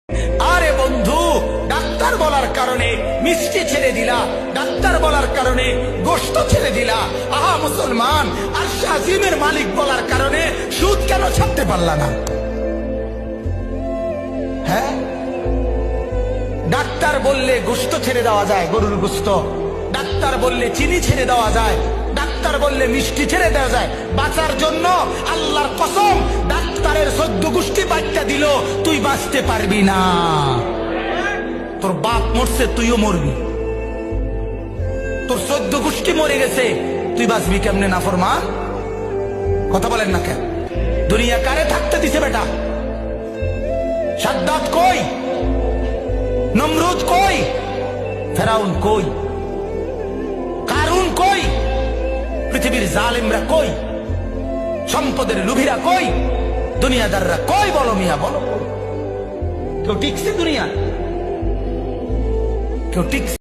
আরে বন্ধু, ডাক্তার বলার কারণে মিষ্টি ছেড়ে দিলা, ডাক্তার বলার কারণে গোশত ছেড়ে দিলা। আহা মুসলমান, আর শাজিমের মালিক বলার কারণে সুদ কেন ছাড়তে পারলা না? হ্যাঁ, ডাক্তার বললে গোশত ছেড়ে দেওয়া যায়, গরুর গোশত। ডাক্তার বললে চিনি ছেড়ে দেওয়া যায়, ডাক্তার বললে মিষ্টি ছেড়ে দেওয়া যায়। বাঁচার জন্য আল্লাহর কসম, ডাক্তারের 14 গোষ্ঠী বাচ্চা দিল, তুই বাঁচতে পারবি না। তোর বাপ মরছে, তুইও মরবি। তোর 14 গোষ্ঠী মরে গেছে, তুই বাঁচবি কেমনে? নাফরমান, কথা বলেন না কেন? দুনিয়া কারে থাকতে দিছে বেটা? সাদ্দাত কই? নমরুদ কই? ফেরাউন কই? কারুন কই? পৃথিবীর জালিমরা কই? সম্পদের লুভিরা কই? দুনিয়াদাররা কই? বলো মিয়া, বলো। কেউ টিকছে দুনিয়া? কেউ টিকছে?